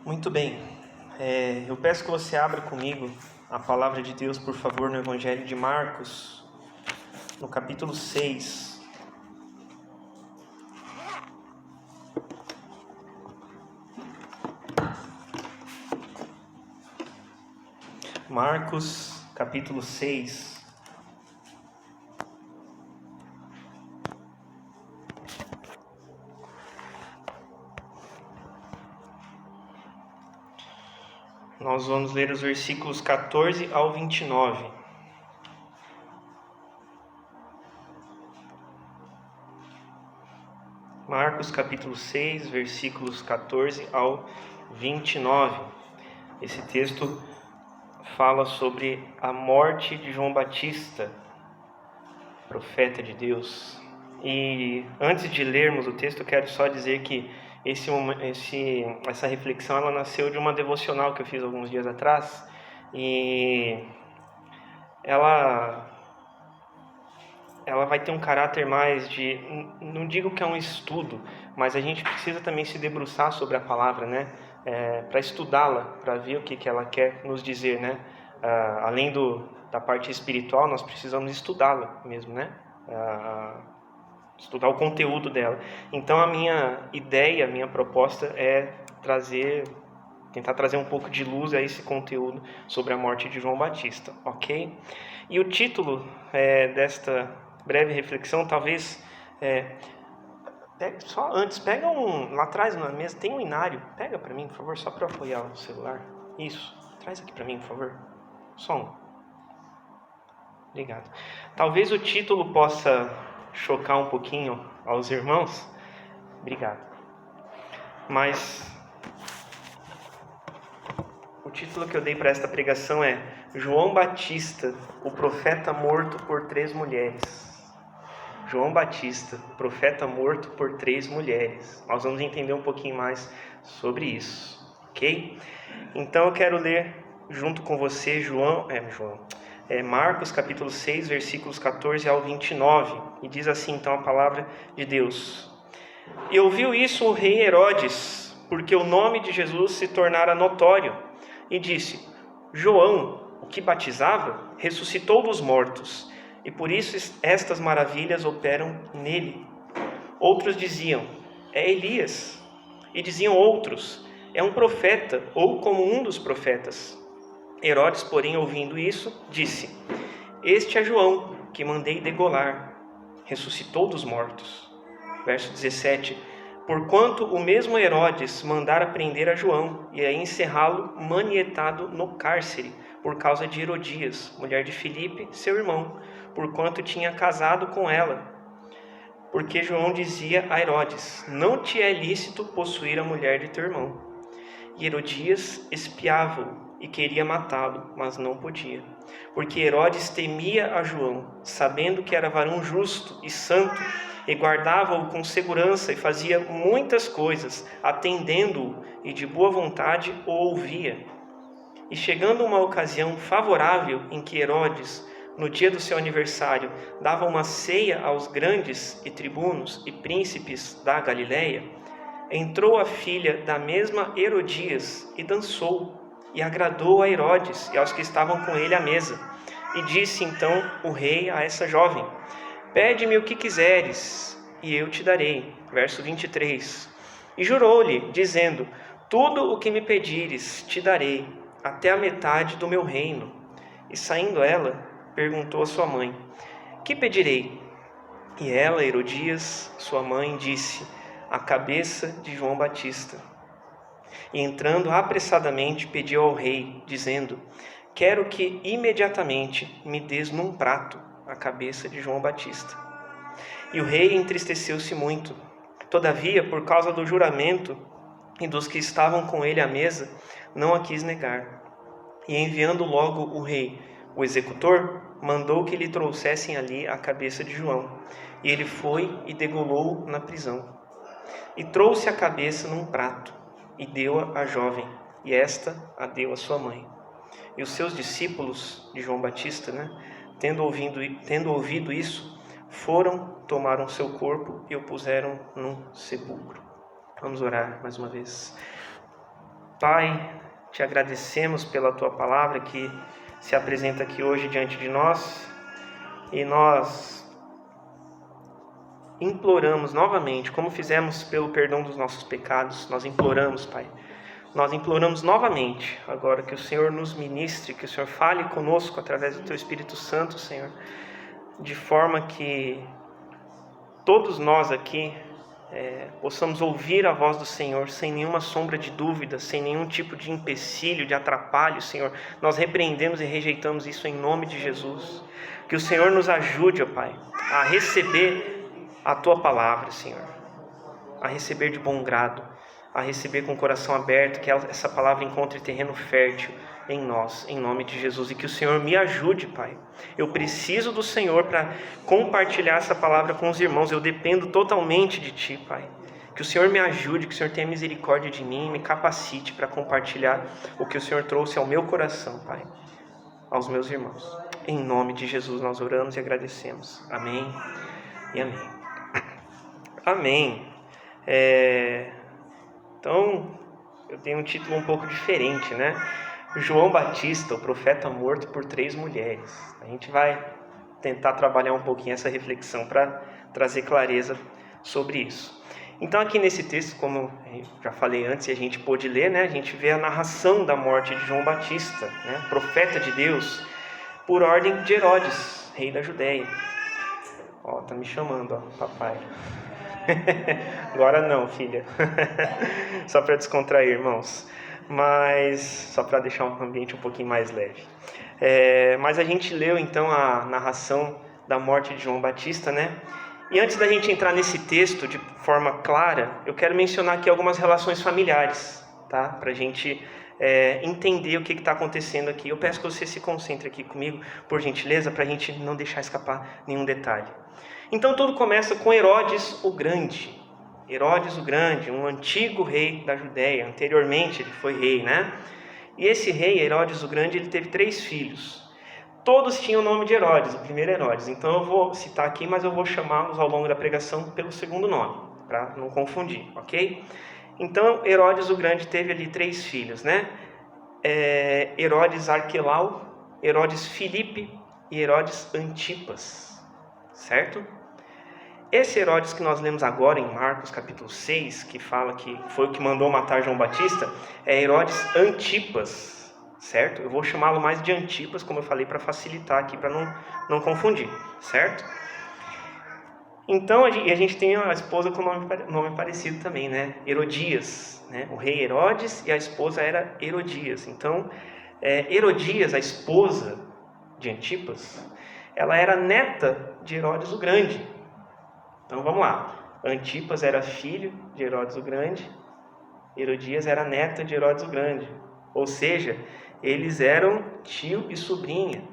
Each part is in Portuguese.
Muito bem, eu peço que você abra comigo a palavra de Deus, por favor, no Evangelho de Marcos, no capítulo 6. Marcos, capítulo 6. Nós vamos ler os versículos 14 ao 29. Marcos, capítulo 6, versículos 14 ao 29. Esse texto fala sobre a morte de João Batista, profeta de Deus. E antes de lermos o texto, eu quero só dizer que essa reflexão ela nasceu de uma devocional que eu fiz alguns dias atrás, e ela vai ter um caráter mais de, não digo que é um estudo, mas a gente precisa também se debruçar sobre a palavra, né? Para estudá-la, para ver o que ela quer nos dizer, né? Além da parte espiritual, nós precisamos estudá-la mesmo, né? Estudar o conteúdo dela. Então a minha ideia, a minha proposta é tentar trazer um pouco de luz a esse conteúdo sobre a morte de João Batista, ok? E o título desta breve reflexão, talvez... só antes, pega lá atrás na mesa, tem um inário, pega para mim, por favor, só para apoiar o celular. Isso, traz aqui para mim, por favor. Só um. Obrigado. Talvez o título possa chocar um pouquinho aos irmãos. Obrigado. Mas o título que eu dei para esta pregação é João Batista, o profeta morto por 3 mulheres. João Batista, profeta morto por 3 mulheres. Nós vamos entender um pouquinho mais sobre isso, ok? Então eu quero ler junto com você Marcos capítulo 6, versículos 14 ao 29. E diz assim então a palavra de Deus. E ouviu isso o rei Herodes, porque o nome de Jesus se tornara notório, e disse: João, o que batizava, ressuscitou dos mortos, e por isso estas maravilhas operam nele. Outros diziam: é Elias. E diziam outros: é um profeta, ou como um dos profetas. Herodes, porém, ouvindo isso, disse: este é João, que mandei degolar. Ressuscitou dos mortos. Verso 17. Porquanto o mesmo Herodes mandara prender a João e a encerrá-lo manietado no cárcere, por causa de Herodias, mulher de Filipe, seu irmão, porquanto tinha casado com ela. Porque João dizia a Herodes: não te é lícito possuir a mulher de teu irmão. E Herodias espiava-o e queria matá-lo, mas não podia. Porque Herodes temia a João, sabendo que era varão justo e santo, e guardava-o com segurança e fazia muitas coisas, atendendo-o e de boa vontade o ouvia. E chegando uma ocasião favorável em que Herodes, no dia do seu aniversário, dava uma ceia aos grandes e tribunos e príncipes da Galileia, entrou a filha da mesma Herodias e dançou, e agradou a Herodes e aos que estavam com ele à mesa. E disse então o rei a essa jovem: pede-me o que quiseres, e eu te darei. Verso 23. E jurou-lhe, dizendo: tudo o que me pedires te darei, até a metade do meu reino. E saindo ela, perguntou a sua mãe: que pedirei? E ela, Herodias, sua mãe, disse: a cabeça de João Batista. E entrando apressadamente, pediu ao rei, dizendo: quero que imediatamente me des num prato a cabeça de João Batista. E o rei entristeceu-se muito. Todavia, por causa do juramento e dos que estavam com ele à mesa, não a quis negar. E enviando logo o rei, o executor, mandou que lhe trouxessem ali a cabeça de João. E ele foi e degolou na prisão. E trouxe a cabeça num prato, e deu-a à jovem, e esta a deu à sua mãe. E os seus discípulos de João Batista, tendo ouvido isso, foram, tomaram seu corpo e o puseram num sepulcro. Vamos orar mais uma vez. Pai, te agradecemos pela tua palavra que se apresenta aqui hoje diante de nós, e nós imploramos novamente, como fizemos pelo perdão dos nossos pecados, nós imploramos, Pai, nós imploramos novamente agora que o Senhor nos ministre, que o Senhor fale conosco através do teu Espírito Santo, Senhor, de forma que todos nós aqui possamos ouvir a voz do Senhor sem nenhuma sombra de dúvida, sem nenhum tipo de empecilho, de atrapalho, Senhor. Nós repreendemos e rejeitamos isso em nome de Jesus. Que o Senhor nos ajude, ó Pai, a receber a Tua palavra, Senhor, a receber de bom grado, a receber com o coração aberto, que essa palavra encontre terreno fértil em nós, em nome de Jesus, e que o Senhor me ajude, Pai. Eu preciso do Senhor para compartilhar essa palavra com os irmãos, eu dependo totalmente de Ti, Pai. Que o Senhor me ajude, que o Senhor tenha misericórdia de mim, me capacite para compartilhar o que o Senhor trouxe ao meu coração, Pai, aos meus irmãos. Em nome de Jesus nós oramos e agradecemos. Amém e amém. Amém. Então, eu tenho um título um pouco diferente, né? João Batista, o profeta morto por 3 mulheres. A gente vai tentar trabalhar um pouquinho essa reflexão para trazer clareza sobre isso. Então, aqui nesse texto, como eu já falei antes e a gente pôde ler, né? A gente vê a narração da morte de João Batista, né? Profeta de Deus, por ordem de Herodes, rei da Judéia. Ó, tá me chamando, ó, papai. Agora não, filha. Só para descontrair, irmãos. Mas só para deixar um ambiente um pouquinho mais leve. Mas a gente leu então a narração da morte de João Batista, né? E antes da gente entrar nesse texto de forma clara, eu quero mencionar aqui algumas relações familiares, tá? Para a gente entender o que está acontecendo aqui. Eu peço que você se concentre aqui comigo, por gentileza, para a gente não deixar escapar nenhum detalhe. Então tudo começa com Herodes o Grande. Herodes o Grande, um antigo rei da Judéia. Anteriormente ele foi rei, né? E esse rei, Herodes o Grande, ele teve 3 filhos. Todos tinham o nome de Herodes, o primeiro Herodes. Então eu vou citar aqui, mas eu vou chamá-los ao longo da pregação pelo segundo nome, para não confundir, ok? Então Herodes o Grande teve ali 3 filhos, né? Herodes Arquelau, Herodes Filipe e Herodes Antipas, certo? Esse Herodes que nós lemos agora em Marcos capítulo 6, que fala que foi o que mandou matar João Batista, é Herodes Antipas, certo? Eu vou chamá-lo mais de Antipas, como eu falei, para facilitar aqui, para não confundir, certo? Então, a gente tem a esposa com nome parecido também, né? Herodias, né? O rei Herodes e a esposa era Herodias. Então, Herodias, a esposa de Antipas, ela era neta de Herodes o Grande. Então vamos lá, Antipas era filho de Herodes o Grande, Herodias era neta de Herodes o Grande, ou seja, eles eram tio e sobrinha,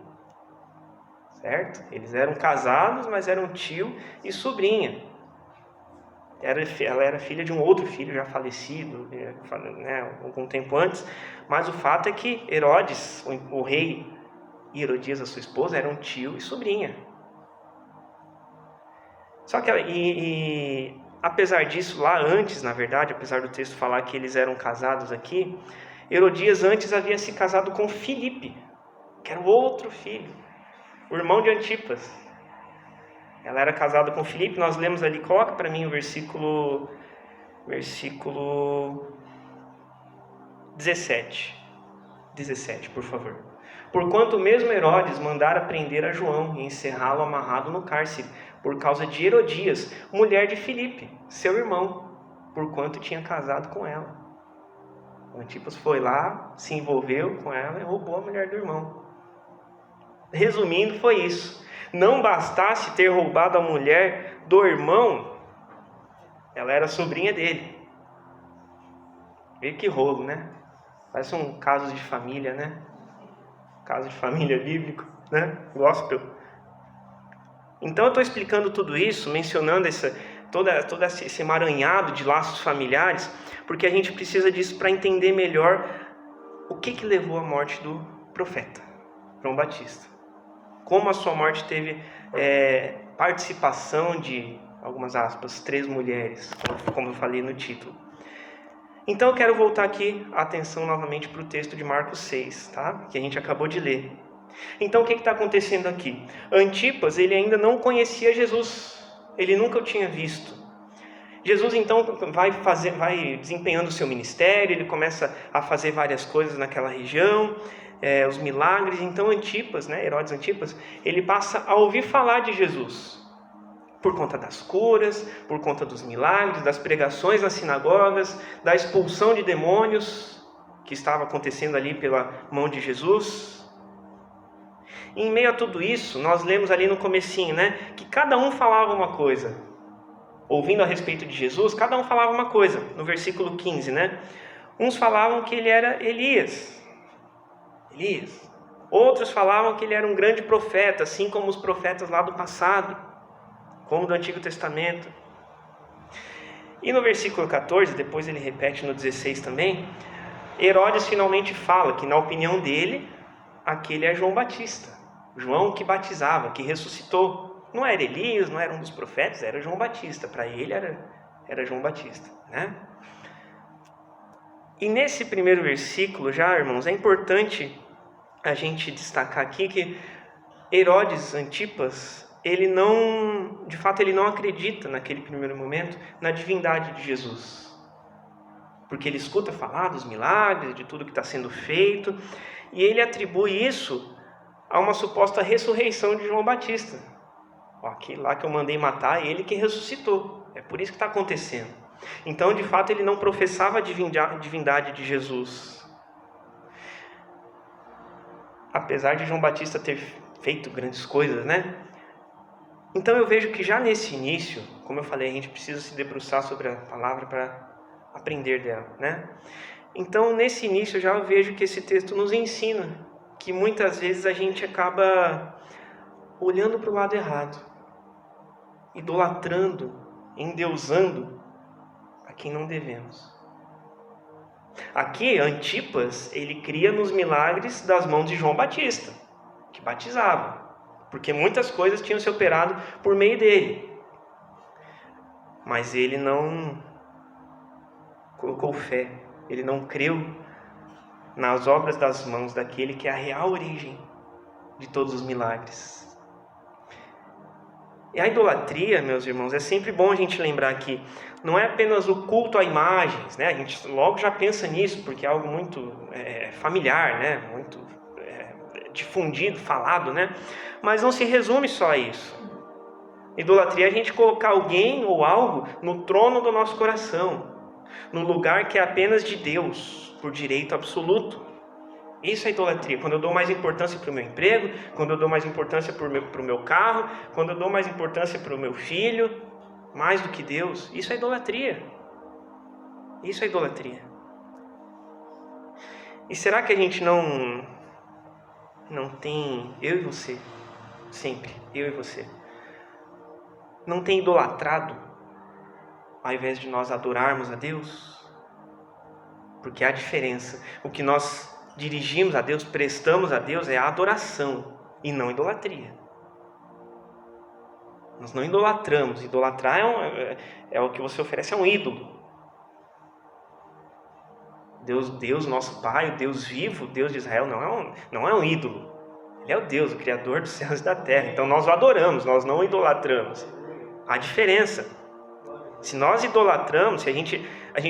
certo? Eles eram casados, mas eram tio e sobrinha. Ela era filha de um outro filho já falecido, né, algum tempo antes, mas o fato é que Herodes, o rei, e Herodias, a sua esposa, eram tio e sobrinha. Só que, apesar disso, lá antes, na verdade, apesar do texto falar que eles eram casados aqui, Herodias antes havia se casado com Filipe, que era o outro filho, o irmão de Antipas. Ela era casada com Filipe, nós lemos ali, coloca para mim o versículo 17, por favor. Porquanto mesmo Herodes mandara prender a João e encerrá-lo amarrado no cárcere, por causa de Herodias, mulher de Filipe, seu irmão, porquanto tinha casado com ela. Antipas foi lá, se envolveu com ela e roubou a mulher do irmão. Resumindo, foi isso. Não bastasse ter roubado a mulher do irmão, ela era sobrinha dele. Vê que rolo, né? Parece um caso de família, né? Caso de família bíblico, né? Gospel. Então eu estou explicando tudo isso, mencionando todo esse emaranhado de laços familiares, porque a gente precisa disso para entender melhor o que levou à morte do profeta João Batista. Como a sua morte teve participação de, algumas aspas, 3 mulheres, como eu falei no título. Então eu quero voltar aqui a atenção novamente para o texto de Marcos 6, tá? Que a gente acabou de ler. Então o que está acontecendo aqui? Antipas, ele ainda não conhecia Jesus, ele nunca o tinha visto. Jesus então vai desempenhando o seu ministério, ele começa a fazer várias coisas naquela região, os milagres. Então Antipas, Herodes Antipas, ele passa a ouvir falar de Jesus, por conta das curas, por conta dos milagres, das pregações nas sinagogas, da expulsão de demônios que estava acontecendo ali pela mão de Jesus. E em meio a tudo isso, nós lemos ali no comecinho, que cada um falava uma coisa. Ouvindo a respeito de Jesus, cada um falava uma coisa. No versículo 15, Uns falavam que ele era Elias. Outros falavam que ele era um grande profeta, assim como os profetas lá do passado, como do Antigo Testamento. E no versículo 14, depois ele repete no 16 também, Herodes finalmente fala que, na opinião dele, aquele é João Batista. João que batizava, que ressuscitou. Não era Elias, não era um dos profetas, era João Batista. Para ele era João Batista, E nesse primeiro versículo já, irmãos, é importante a gente destacar aqui que Herodes Antipas, ele não acredita naquele primeiro momento na divindade de Jesus. Porque ele escuta falar dos milagres, de tudo que está sendo feito, e ele atribui isso a uma suposta ressurreição de João Batista. Aquele lá que eu mandei matar, ele que ressuscitou. É por isso que está acontecendo. Então, de fato, ele não professava a divindade de Jesus. Apesar de João Batista ter feito grandes coisas, Então eu vejo que já nesse início, como eu falei, a gente precisa se debruçar sobre a palavra para aprender dela, Então, nesse início, já eu vejo que esse texto nos ensina que muitas vezes a gente acaba olhando para o lado errado, idolatrando, endeusando a quem não devemos. Aqui, Antipas, ele cria nos milagres das mãos de João Batista, que batizava, porque muitas coisas tinham se operado por meio dele. Mas ele não colocou fé, ele não creu nas obras das mãos daquele que é a real origem de todos os milagres. E a idolatria, meus irmãos, é sempre bom a gente lembrar que não é apenas o culto a imagens, A gente logo já pensa nisso, porque é algo muito familiar, Muito difundido, falado, Mas não se resume só a isso. Idolatria é a gente colocar alguém ou algo no trono do nosso coração, no lugar que é apenas de Deus, por direito absoluto. Isso é idolatria. Quando eu dou mais importância para o meu emprego, quando eu dou mais importância para o meu carro, quando eu dou mais importância para o meu filho, mais do que Deus, isso é idolatria. Isso é idolatria. E será que a gente não tem, eu e você, sempre, eu e você, não tem idolatrado, ao invés de nós adorarmos a Deus? Porque há diferença. O que nós dirigimos a Deus, prestamos a Deus, é a adoração e não idolatria. Nós não idolatramos. Idolatrar é o que você oferece a um ídolo. Deus, nosso Pai, o Deus vivo, o Deus de Israel, não é um ídolo. Ele é o Deus, o Criador dos céus e da terra. Então nós o adoramos, nós não o idolatramos. Há diferença. Se nós idolatramos, a gente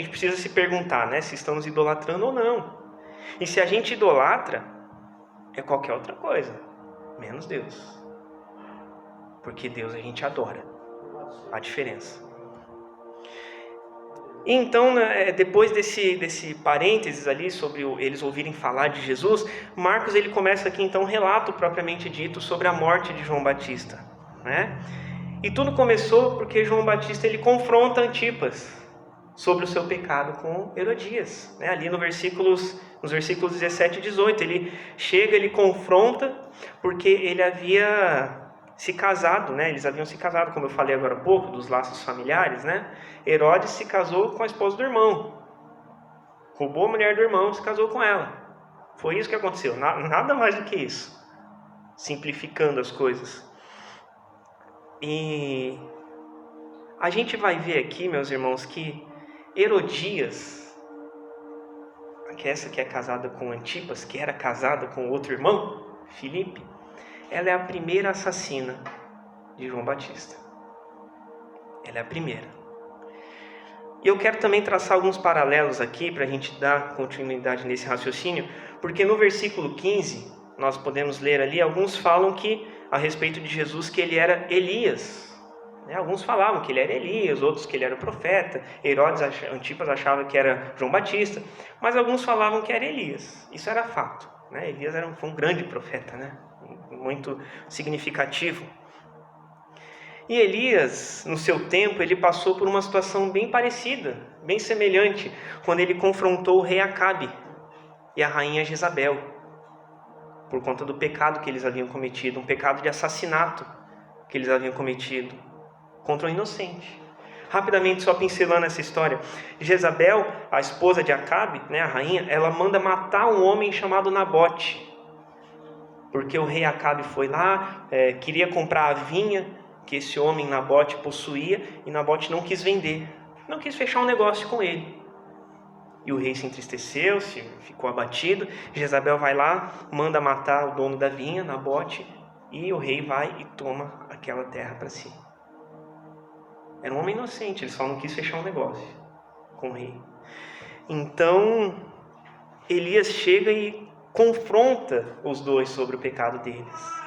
precisa se perguntar, se estamos idolatrando ou não. E se a gente idolatra, é qualquer outra coisa, menos Deus. Porque Deus a gente adora. A diferença. E então, depois desse parênteses ali sobre eles ouvirem falar de Jesus, Marcos ele começa aqui então um relato propriamente dito sobre a morte de João Batista, E tudo começou porque João Batista ele confronta Antipas sobre o seu pecado com Herodias, ali nos versículos 17 e 18, ele chega, ele confronta, porque ele havia se casado, eles haviam se casado, como eu falei agora há pouco, dos laços familiares, Herodes se casou com a esposa do irmão, roubou a mulher do irmão, se casou com ela, foi isso que aconteceu, nada mais do que isso, simplificando as coisas. E a gente vai ver aqui, meus irmãos, que Herodias, essa que é casada com Antipas, que era casada com outro irmão, Filipe, ela é a primeira assassina de João Batista. Ela é a primeira. E eu quero também traçar alguns paralelos aqui para a gente dar continuidade nesse raciocínio, porque no versículo 15 nós podemos ler ali, alguns falam que a respeito de Jesus que ele era Elias. Alguns falavam que ele era Elias, outros que ele era o profeta. Herodes Antipas achava que era João Batista, mas alguns falavam que era Elias. Isso era fato. Elias foi um grande profeta, muito significativo. E Elias, no seu tempo, ele passou por uma situação bem parecida, bem semelhante, quando ele confrontou o rei Acabe e a rainha Jezabel, por conta do pecado que eles haviam cometido, um pecado de assassinato que eles haviam cometido contra o inocente. Rapidamente, só pincelando essa história, Jezabel, a esposa de Acabe, a rainha, ela manda matar um homem chamado Nabote, porque o rei Acabe foi lá, queria comprar a vinha que esse homem Nabote possuía, e Nabote não quis vender, não quis fechar um negócio com ele. E o rei se entristeceu, ficou abatido. Jezabel vai lá, manda matar o dono da vinha, Nabote, e o rei vai e toma aquela terra para si. Era um homem inocente, ele só não quis fechar um negócio com o rei. Então, Elias chega e confronta os dois sobre o pecado deles.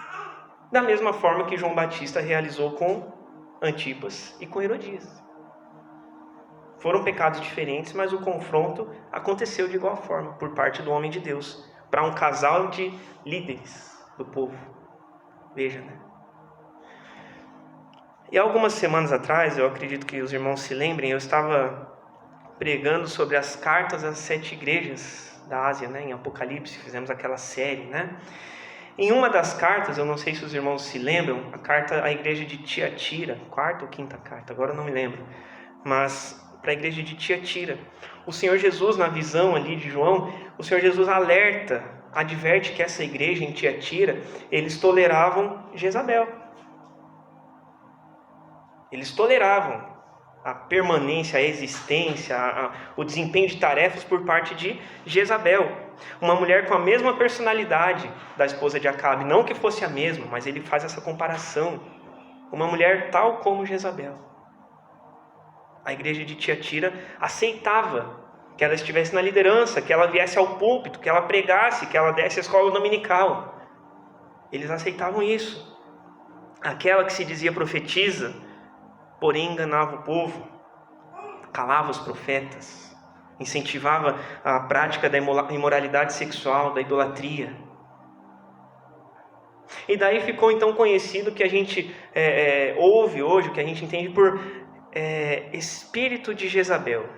Da mesma forma que João Batista realizou com Antipas e com Herodias. Foram pecados diferentes, mas o confronto aconteceu de igual forma, por parte do homem de Deus, para um casal de líderes do povo. Veja, E algumas semanas atrás, eu acredito que os irmãos se lembrem, eu estava pregando sobre as cartas às 7 igrejas da Ásia, em Apocalipse, fizemos aquela série, Em uma das cartas, eu não sei se os irmãos se lembram, a carta à igreja de Tiatira, 4ª ou 5ª carta, agora eu não me lembro, mas para a igreja de Tiatira, o Senhor Jesus, na visão ali de João, o Senhor Jesus alerta, adverte que essa igreja em Tiatira, eles toleravam Jezabel. Eles toleravam a permanência, a existência, o desempenho de tarefas por parte de Jezabel. Uma mulher com a mesma personalidade da esposa de Acabe. Não que fosse a mesma, mas ele faz essa comparação. Uma mulher tal como Jezabel. A igreja de Tiatira aceitava que ela estivesse na liderança, que ela viesse ao púlpito, que ela pregasse, que ela desse a escola dominical. Eles aceitavam isso. Aquela que se dizia profetisa, porém enganava o povo, calava os profetas, incentivava a prática da imoralidade sexual, da idolatria. E daí ficou então conhecido que a gente ouve hoje, o que a gente entende por espírito de Jezabel.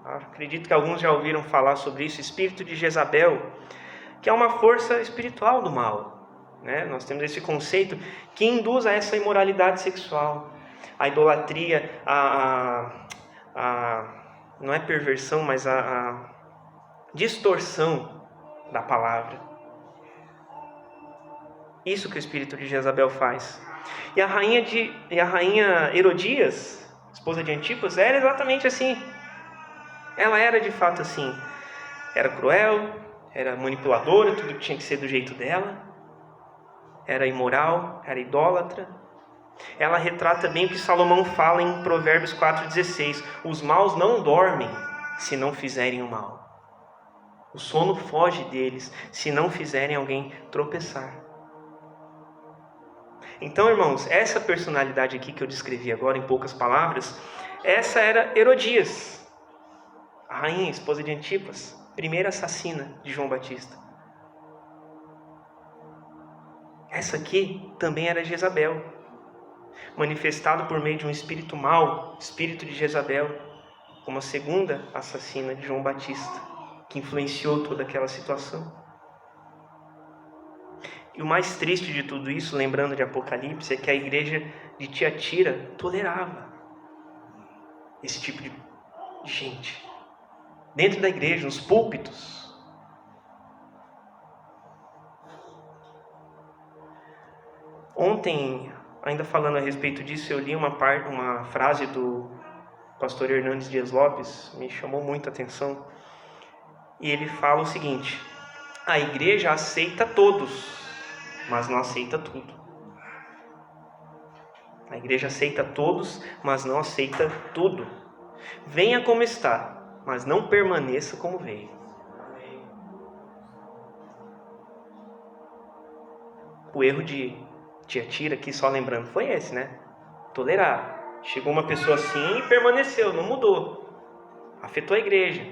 Acredito que alguns já ouviram falar sobre isso, espírito de Jezabel, que é uma força espiritual do mal. Nós temos esse conceito que induz a essa imoralidade sexual, a idolatria, não é perversão, mas a distorção da palavra. Isso que o espírito de Jezabel faz. E a rainha Herodias, esposa de Antipas, era exatamente assim. Ela era de fato assim. Era cruel, era manipuladora, tudo tinha que ser do jeito dela. Era imoral, era idólatra. Ela retrata bem o que Salomão fala em Provérbios 4,16. Os maus não dormem se não fizerem o mal. O sono foge deles se não fizerem alguém tropeçar. Então, irmãos, essa personalidade aqui que eu descrevi agora em poucas palavras, essa era Herodias, a rainha, esposa de Antipas, primeira assassina de João Batista. Essa aqui também era Jezabel, manifestado por meio de um espírito mau, espírito de Jezabel, como a segunda assassina de João Batista, que influenciou toda aquela situação. E o mais triste de tudo isso, lembrando de Apocalipse, é que a igreja de Tiatira tolerava esse tipo de gente. Dentro da igreja, nos púlpitos. Ontem, ainda falando a respeito disso, eu li uma frase do pastor Hernandes Dias Lopes, me chamou muita atenção. e ele fala o seguinte: a igreja aceita todos, mas não aceita tudo. A igreja aceita todos, mas não aceita tudo. Venha como está, mas não permaneça como veio. O erro de Tiatira aqui, só lembrando, foi esse, né? Tolerar. Chegou uma pessoa assim e permaneceu, não mudou. Afetou a igreja.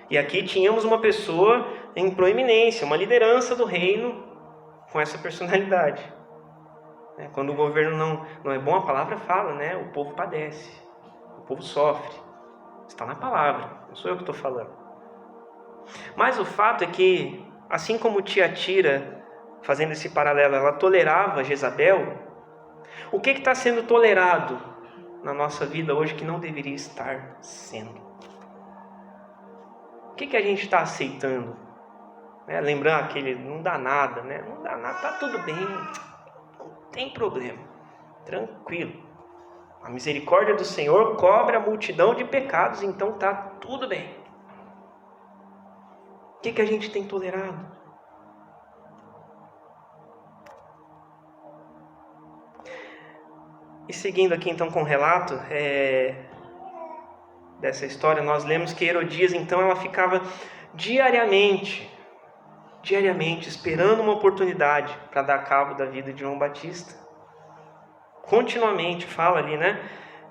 E aqui tínhamos uma pessoa em proeminência, uma liderança do reino com essa personalidade. Quando o governo não é bom, a palavra fala, né? O povo padece, o povo sofre. Está na palavra, não sou eu que estou falando. Mas o fato é que, assim como Tiatira, fazendo esse paralelo, ela tolerava Jezabel, o que está sendo tolerado na nossa vida hoje que não deveria estar sendo? O que a gente está aceitando? Lembrando aquele, não dá nada, né? Não dá nada, tá tudo bem, não tem problema, tranquilo. A misericórdia do Senhor cobre a multidão de pecados, então tá tudo bem. O que a gente tem tolerado? E seguindo aqui então com o relato dessa história, nós lemos que Herodias então ela ficava diariamente esperando uma oportunidade para dar cabo da vida de João Batista. Continuamente fala ali, né,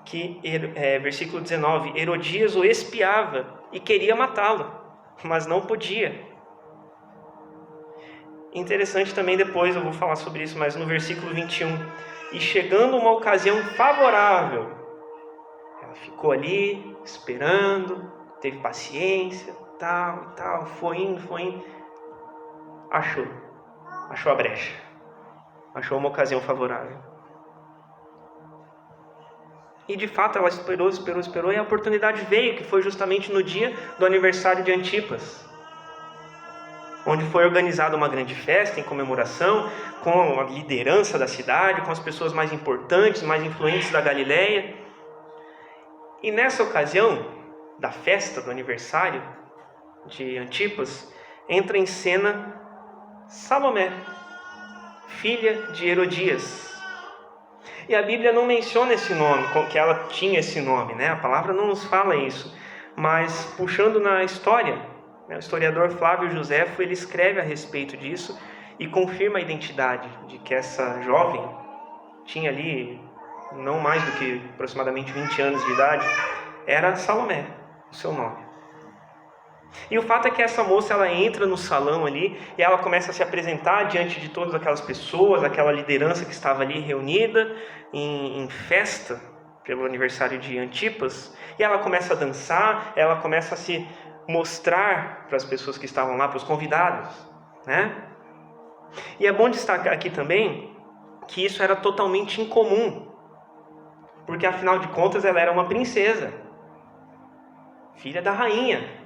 que versículo 19, Herodias o espiava e queria matá-lo, mas não podia. Interessante também, depois eu vou falar sobre isso, mas no versículo 21, e chegando uma ocasião favorável, ela ficou ali esperando, teve paciência, tal, foi indo, achou a brecha, achou uma ocasião favorável. E de fato ela esperou, e a oportunidade veio, que foi justamente no dia do aniversário de Antipas, onde foi organizada uma grande festa em comemoração, com a liderança da cidade, com as pessoas mais importantes, mais influentes da Galileia. E nessa ocasião, da festa do aniversário de Antipas, entra em cena Salomé, filha de Herodias. E a Bíblia não menciona esse nome, que ela tinha esse nome, né? A palavra não nos fala isso. Mas, puxando na história, o historiador Flávio Joséfo, ele escreve a respeito disso e confirma a identidade de que essa jovem tinha ali não mais do que aproximadamente 20 anos de idade, era Salomé, o seu nome. E o fato é que essa moça, ela entra no salão ali e ela começa a se apresentar diante de todas aquelas pessoas, aquela liderança que estava ali reunida em festa pelo aniversário de Antipas, e ela começa a dançar, ela começa a se mostrar para as pessoas que estavam lá, para os convidados, né? E é bom destacar aqui também que isso era totalmente incomum, porque afinal de contas ela era uma princesa, filha da rainha.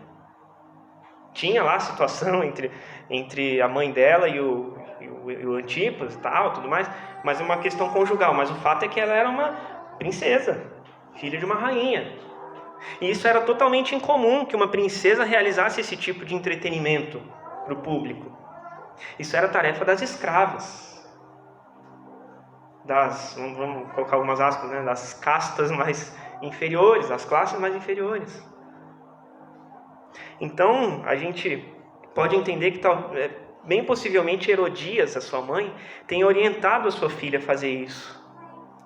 Tinha lá a situação entre a mãe dela e o Antipas e tal, tudo mais, mas é uma questão conjugal. Mas o fato é que ela era uma princesa, filha de uma rainha. E isso era totalmente incomum, que uma princesa realizasse esse tipo de entretenimento para o público. Isso era tarefa das escravas, vamos colocar algumas aspas, né, das castas mais inferiores, das classes mais inferiores. Então, a gente pode entender que bem possivelmente Herodias, a sua mãe, tenha orientado a sua filha a fazer isso,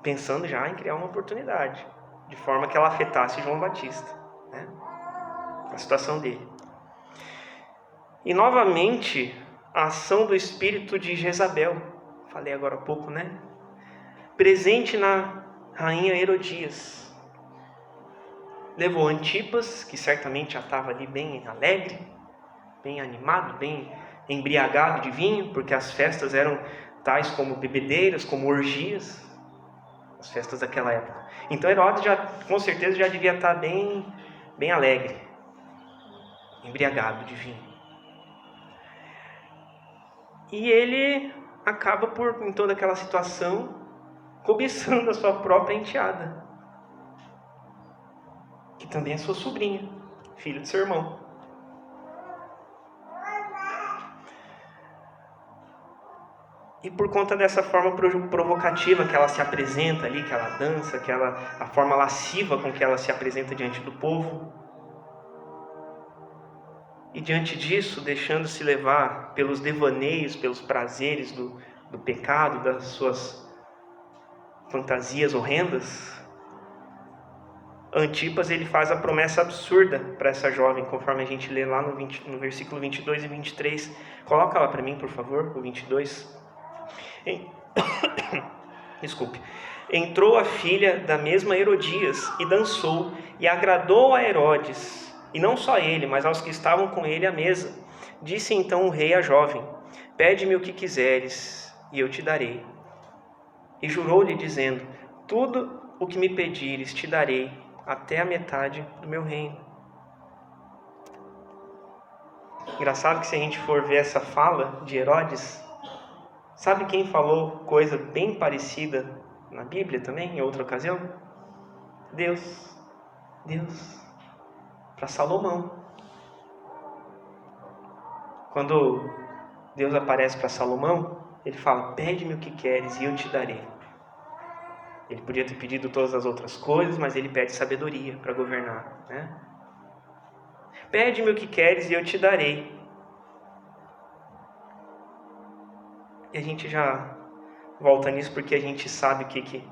pensando já em criar uma oportunidade, de forma que ela afetasse João Batista, né? A situação dele. E novamente, a ação do espírito de Jezabel, falei agora há pouco, né? Presente na rainha Herodias. Levou Antipas, que certamente já estava ali bem alegre, bem animado, bem embriagado de vinho, porque as festas eram tais como bebedeiras, como orgias, as festas daquela época. Então Herodes com certeza já devia estar bem alegre, embriagado de vinho. E ele acaba em toda aquela situação, cobiçando a sua própria enteada, que também é sua sobrinha, filho de seu irmão. E por conta dessa forma provocativa que ela se apresenta ali, que ela dança, a forma lasciva com que ela se apresenta diante do povo, e diante disso, deixando-se levar pelos devaneios, pelos prazeres do pecado, das suas fantasias horrendas, Antipas ele faz a promessa absurda para essa jovem, conforme a gente lê lá no versículo 22 e 23. Coloca lá para mim, por favor, o 22. Desculpe. Entrou a filha da mesma Herodias e dançou e agradou a Herodes, e não só ele, mas aos que estavam com ele à mesa. Disse então o rei à jovem: pede-me o que quiseres e eu te darei. E jurou-lhe dizendo: tudo o que me pedires te darei, até a metade do meu reino. Engraçado que se a gente for ver essa fala de Herodes, sabe quem falou coisa bem parecida na Bíblia também, em outra ocasião? Deus. Para Salomão. Quando Deus aparece para Salomão, ele fala: pede-me o que queres e eu te darei. Ele podia ter pedido todas as outras coisas, mas ele pede sabedoria para governar, né? Pede-me o que queres e eu te darei. E a gente já volta nisso porque a gente sabe o que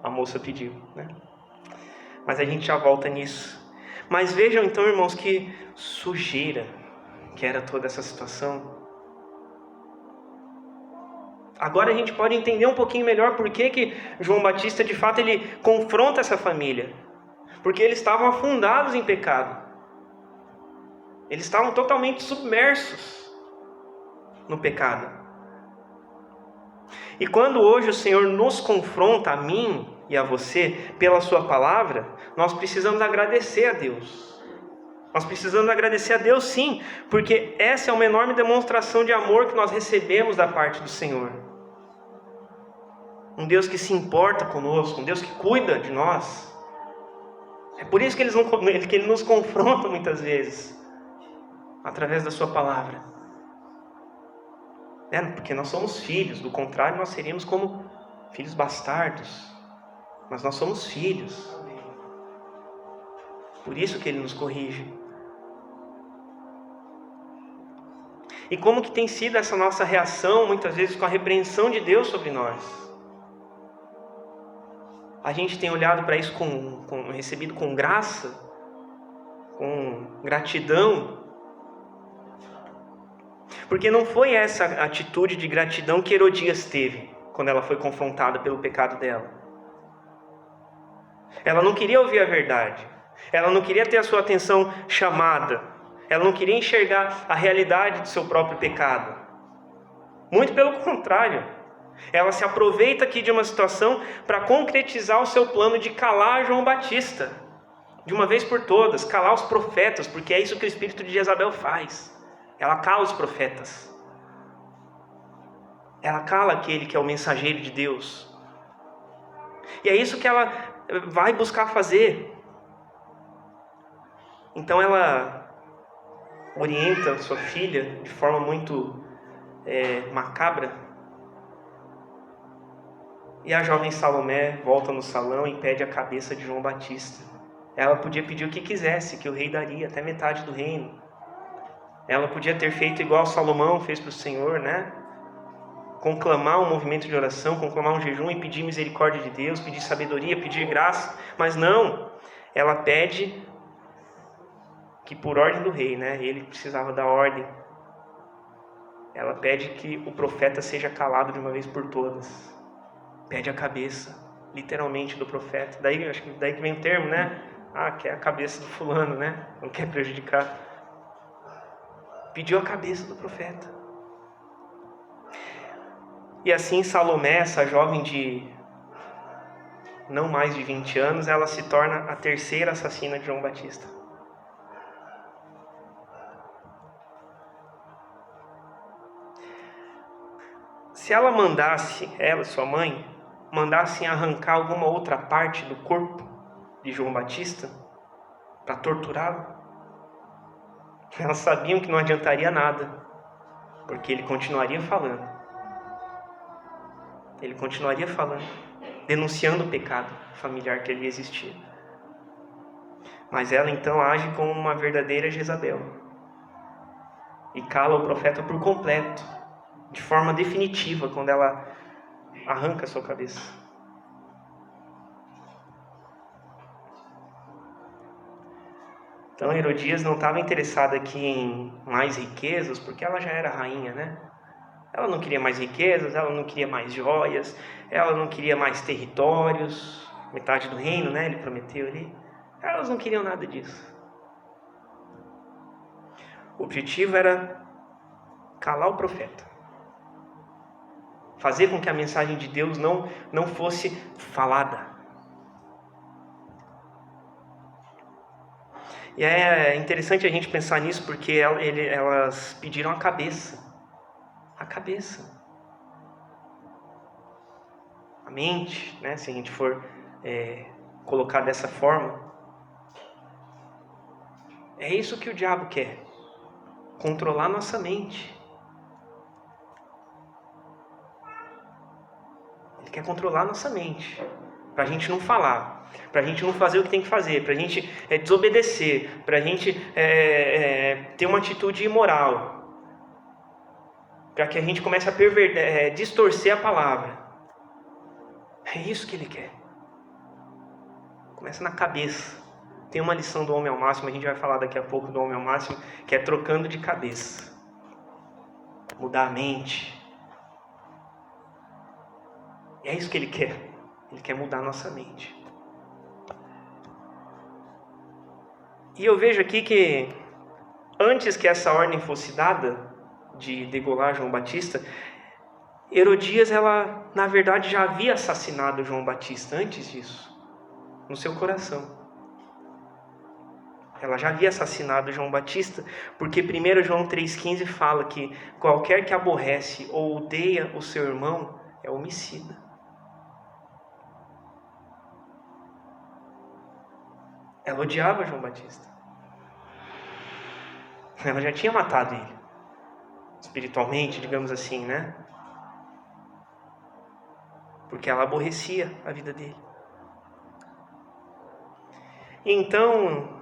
a moça pediu, né? Mas a gente já volta nisso. Mas vejam então, irmãos, que sujeira que era toda essa situação. Agora a gente pode entender um pouquinho melhor por que João Batista, de fato, ele confronta essa família. Porque eles estavam afundados em pecado. Eles estavam totalmente submersos no pecado. E quando hoje o Senhor nos confronta, a mim e a você, pela sua palavra, nós precisamos agradecer a Deus. Nós precisamos agradecer a Deus, sim, porque essa é uma enorme demonstração de amor que nós recebemos da parte do Senhor. Um Deus que se importa conosco, um Deus que cuida de nós. É por isso que Ele nos confronta muitas vezes, através da sua palavra. Porque nós somos filhos, do contrário nós seríamos como filhos bastardos. Mas nós somos filhos. Por isso que Ele nos corrige. E como que tem sido essa nossa reação, muitas vezes, com a repreensão de Deus sobre nós? A gente tem olhado para isso recebido com graça, com gratidão. Porque não foi essa atitude de gratidão que Herodias teve quando ela foi confrontada pelo pecado dela. Ela não queria ouvir a verdade. Ela não queria ter a sua atenção chamada. Ela não queria enxergar a realidade do seu próprio pecado. Muito pelo contrário. Ela se aproveita aqui de uma situação para concretizar o seu plano de calar João Batista. De uma vez por todas, calar os profetas, porque é isso que o espírito de Jezabel faz. Ela cala os profetas. Ela cala aquele que é o mensageiro de Deus. E é isso que ela vai buscar fazer. Então ela orienta sua filha de forma muito macabra. E a jovem Salomé volta no salão e pede a cabeça de João Batista. Ela podia pedir o que quisesse, que o rei daria, até metade do reino. Ela podia ter feito igual Salomão fez para o Senhor, né? Conclamar um movimento de oração, conclamar um jejum e pedir misericórdia de Deus, pedir sabedoria, pedir graça. Mas não, ela pede que por ordem do rei, né? Ele precisava da ordem. Ela pede que o profeta seja calado de uma vez por todas. Pede a cabeça, literalmente, do profeta. Acho que daí que vem o termo, né? Quer a cabeça do fulano, né? Não quer prejudicar. Pediu a cabeça do profeta. E assim Salomé, essa jovem de não mais de 20 anos, ela se torna a terceira assassina de João Batista. Se ela sua mãe, mandassem arrancar alguma outra parte do corpo de João Batista para torturá-lo, Elas sabiam que não adiantaria nada, porque ele continuaria falando. Ele continuaria falando, denunciando o pecado familiar que ali existia. Mas ela então age como uma verdadeira Jezabel e cala o profeta por completo, de forma definitiva, quando ela arranca a sua cabeça. Então Herodias não estava interessada aqui em mais riquezas, porque ela já era rainha, né? Ela não queria mais riquezas, ela não queria mais joias, ela não queria mais territórios, metade do reino, né? Ele prometeu ali. Elas não queriam nada disso. O objetivo era calar o profeta, fazer com que a mensagem de Deus não fosse falada. E é interessante a gente pensar nisso, porque elas pediram a cabeça. A cabeça. A mente, né? Se a gente for colocar dessa forma. É isso que o diabo quer. Controlar nossa mente. Ele quer controlar nossa mente. Pra gente não falar. Pra gente não fazer o que tem que fazer. Pra gente desobedecer. Pra gente ter uma atitude imoral. Para que a gente comece a distorcer a palavra. É isso que ele quer. Começa na cabeça. Tem uma lição do homem ao máximo, a gente vai falar daqui a pouco do homem ao máximo, que é trocando de cabeça. Mudar a mente. E é isso que ele quer. Ele quer mudar a nossa mente. E eu vejo aqui que antes que essa ordem fosse dada, de degolar João Batista, Herodias, ela na verdade já havia assassinado João Batista antes disso, no seu coração. Ela já havia assassinado João Batista, porque 1 João 3,15 fala que qualquer que aborrece ou odeia o seu irmão é homicida. Ela odiava João Batista. Ela já tinha matado ele, espiritualmente, digamos assim, né? Porque ela aborrecia a vida dele. E então,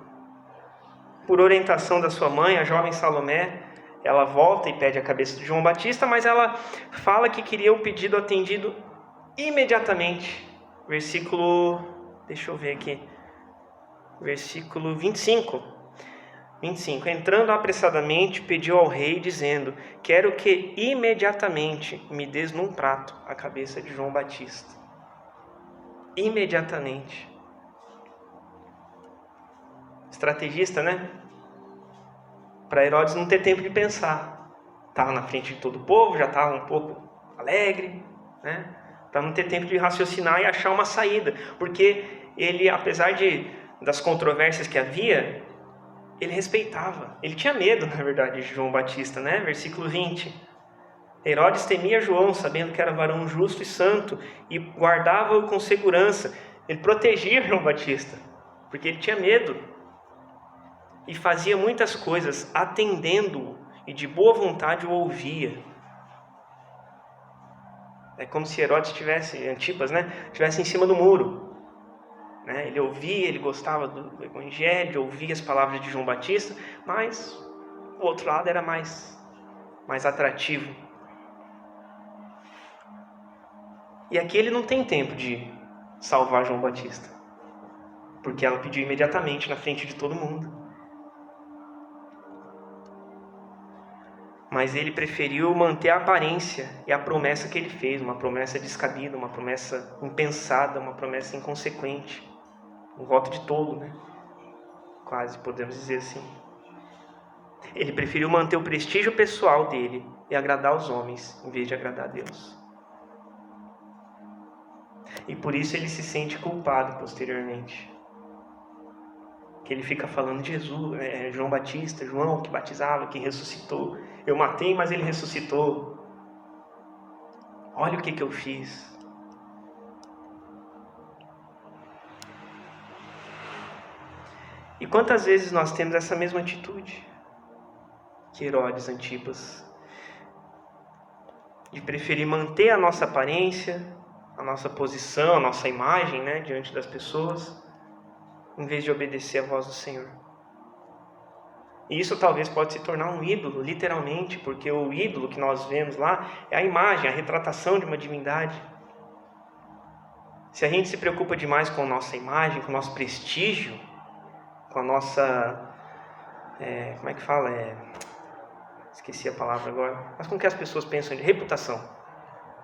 por orientação da sua mãe, a jovem Salomé, ela volta e pede a cabeça de João Batista, mas ela fala que queria o pedido atendido imediatamente. Deixa eu ver aqui. Versículo 25. Entrando apressadamente, pediu ao rei, dizendo: quero que imediatamente me des num prato a cabeça de João Batista. Imediatamente. Estrategista, né? Para Herodes não ter tempo de pensar. Estava na frente de todo o povo, já estava um pouco alegre, né? Para não ter tempo de raciocinar e achar uma saída. Porque ele, apesar das controvérsias que havia, ele respeitava. Ele tinha medo, na verdade, de João Batista, né? Versículo 20. Herodes temia João, sabendo que era varão justo e santo, e guardava-o com segurança. Ele protegia João Batista, porque ele tinha medo. E fazia muitas coisas, atendendo-o, e de boa vontade o ouvia. É como se Herodes Antipas, né? Estivesse em cima do muro. Ele ouvia, ele gostava do evangelho, ouvia as palavras de João Batista, mas o outro lado era mais atrativo. E aqui ele não tem tempo de salvar João Batista, porque ela pediu imediatamente na frente de todo mundo. Mas ele preferiu manter a aparência e a promessa que ele fez, uma promessa descabida, uma promessa impensada, uma promessa inconsequente. Um voto de tolo, né? Quase podemos dizer assim. Ele preferiu manter o prestígio pessoal dele e agradar os homens, em vez de agradar a Deus. E por isso ele se sente culpado posteriormente. Que ele fica falando de Jesus, João Batista, João que batizava, que ressuscitou. Eu matei, mas ele ressuscitou. Olha o que eu fiz. E quantas vezes nós temos essa mesma atitude? que Herodes Antipas, de preferir manter a nossa aparência, a nossa posição, a nossa imagem, né, diante das pessoas, em vez de obedecer à voz do Senhor. E isso talvez pode se tornar um ídolo, literalmente, porque o ídolo que nós vemos lá é a imagem, a retratação de uma divindade. Se a gente se preocupa demais com a nossa imagem, com o nosso prestígio, com a nossa... como é que fala? Esqueci a palavra agora. Mas com o que as pessoas pensam de reputação.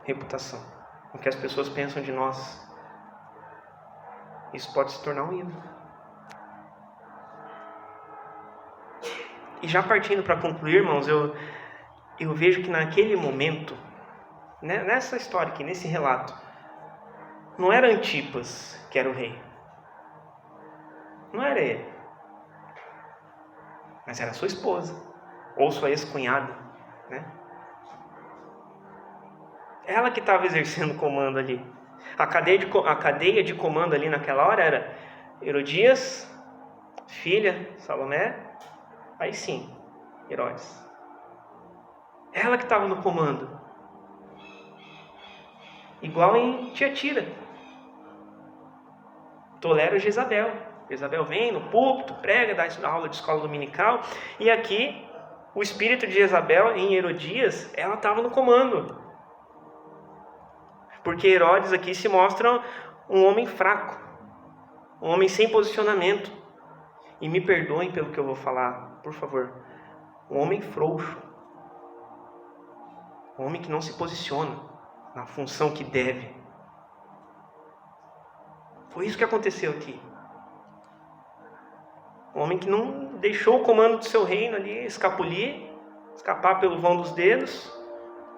Reputação. Com o que as pessoas pensam de nós. Isso pode se tornar um ídolo. E já partindo para concluir, irmãos, eu vejo que naquele momento, né, nessa história aqui, nesse relato, não era Antipas que era o rei. Não era ele. Mas era sua esposa. Ou sua ex-cunhada, né? Ela que estava exercendo o comando ali. A cadeia de comando ali naquela hora era Herodias, filha, Salomé, aí sim, Herodes. Ela que estava no comando. Igual em Tiatira. Tolera Jezabel. Jezabel vem no púlpito, prega, dá aula de escola dominical. E aqui, o espírito de Jezabel em Herodias, ela estava no comando. Porque Herodes aqui se mostra um homem fraco. Um homem sem posicionamento. E me perdoem pelo que eu vou falar, por favor. Um homem frouxo. Um homem que não se posiciona na função que deve. Foi isso que aconteceu aqui. Um homem que não deixou o comando do seu reino ali escapulir, escapar pelo vão dos dedos,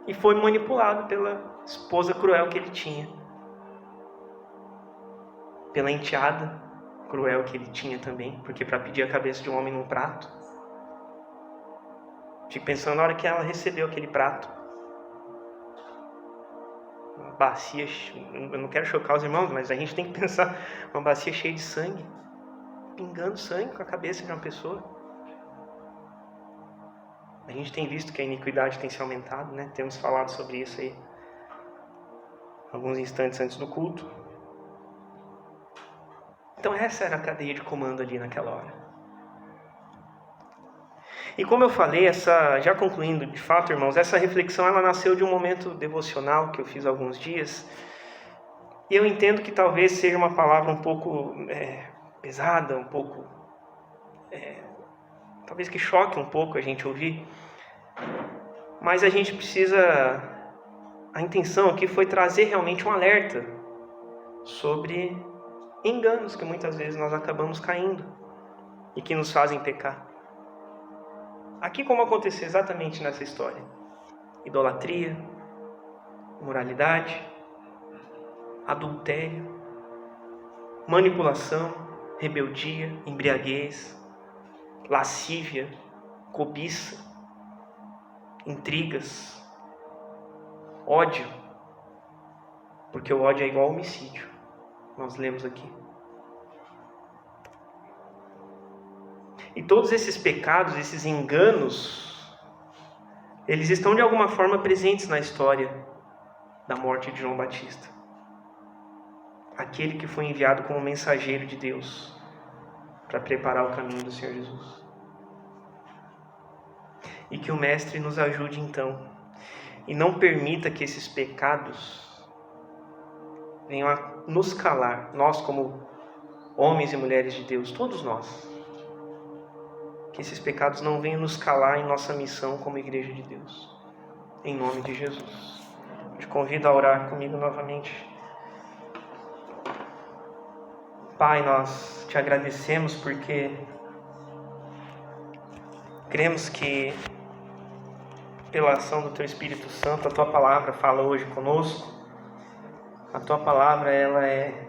e foi manipulado pela esposa cruel que ele tinha. Pela enteada cruel que ele tinha também, porque para pedir a cabeça de um homem num prato. Fico pensando na hora que ela recebeu aquele prato. Uma bacia, eu não quero chocar os irmãos, mas a gente tem que pensar, uma bacia cheia de sangue, pingando sangue com a cabeça de uma pessoa. A gente tem visto que a iniquidade tem se aumentado, né? Temos falado sobre isso aí alguns instantes antes do culto. Então essa era a cadeia de comando ali naquela hora. E como eu falei, já concluindo, de fato, irmãos, essa reflexão ela nasceu de um momento devocional que eu fiz há alguns dias. E eu entendo que talvez seja uma palavra um pouco pesada, um pouco... talvez que choque um pouco a gente ouvir. Mas a gente precisa... A intenção aqui foi trazer realmente um alerta sobre enganos que muitas vezes nós acabamos caindo e que nos fazem pecar. Aqui como aconteceu exatamente nessa história. Idolatria, imoralidade, adultério, manipulação, rebeldia, embriaguez, lascívia, cobiça, intrigas, ódio, porque o ódio é igual ao homicídio. Nós lemos aqui. E todos esses pecados, esses enganos, eles estão de alguma forma presentes na história da morte de João Batista. Aquele que foi enviado como mensageiro de Deus para preparar o caminho do Senhor Jesus. E que o Mestre nos ajude então, e não permita que esses pecados venham a nos calar, nós como homens e mulheres de Deus, todos nós. Que esses pecados não venham nos calar em nossa missão como igreja de Deus. Em nome de Jesus. Te convido a orar comigo novamente. Pai, nós te agradecemos porque cremos que pela ação do Teu Espírito Santo, a Tua Palavra fala hoje conosco. A Tua Palavra, ela é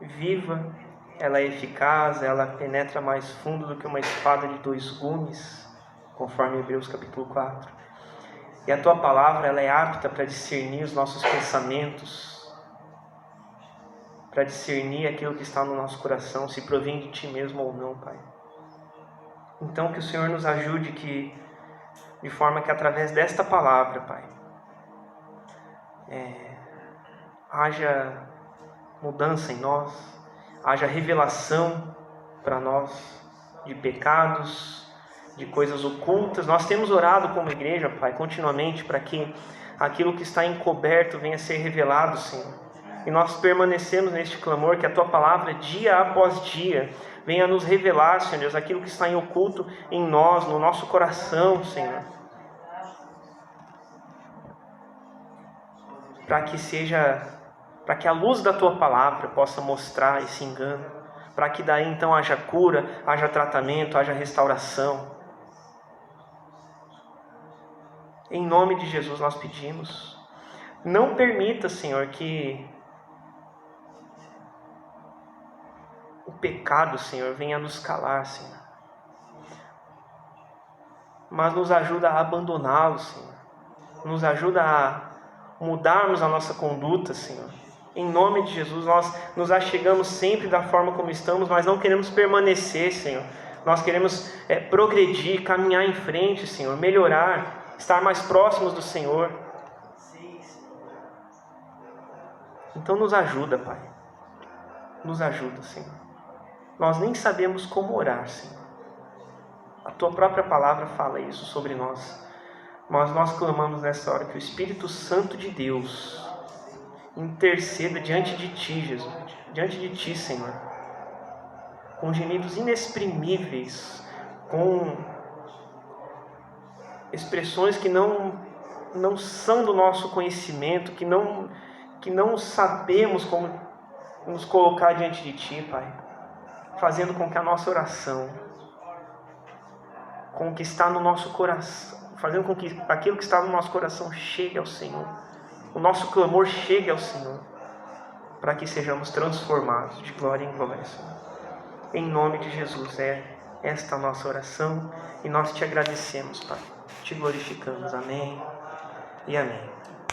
viva, ela é eficaz, ela penetra mais fundo do que uma espada de 2 gumes, conforme Hebreus capítulo 4. E a Tua Palavra, ela é apta para discernir os nossos pensamentos, para discernir aquilo que está no nosso coração, se provém de Ti mesmo ou não, Pai. Então que o Senhor nos ajude, que de forma que através desta palavra, Pai, haja mudança em nós, haja revelação para nós de pecados, de coisas ocultas. Nós temos orado como igreja, Pai, continuamente, para que aquilo que está encoberto venha a ser revelado, Senhor. E nós permanecemos neste clamor, que a Tua palavra, dia após dia, venha nos revelar, Senhor Deus, aquilo que está em oculto em nós, no nosso coração, Senhor. Para que a luz da Tua palavra possa mostrar esse engano, para que daí então haja cura, haja tratamento, haja restauração. Em nome de Jesus nós pedimos. Não permita, Senhor, que o pecado, Senhor, venha nos calar, Senhor. Mas nos ajuda a abandoná-lo, Senhor. Nos ajuda a mudarmos a nossa conduta, Senhor. Em nome de Jesus, nós nos achegamos sempre da forma como estamos, mas não queremos permanecer, Senhor. Nós queremos progredir, caminhar em frente, Senhor, melhorar, estar mais próximos do Senhor. Então nos ajuda, Pai. Nos ajuda, Senhor. Nós nem sabemos como orar, Senhor. A Tua própria palavra fala isso sobre nós. Mas nós clamamos nessa hora que o Espírito Santo de Deus interceda diante de Ti, Jesus. Diante de Ti, Senhor. Com gemidos inexprimíveis, com expressões que não são do nosso conhecimento, que não sabemos como nos colocar diante de Ti, Pai, fazendo com que a nossa oração, com o que está no nosso coração, fazendo com que aquilo que está no nosso coração chegue ao Senhor, o nosso clamor chegue ao Senhor, para que sejamos transformados de glória em glória, Senhor. Em nome de Jesus é esta a nossa oração, e nós Te agradecemos, Pai, Te glorificamos. Amém e amém.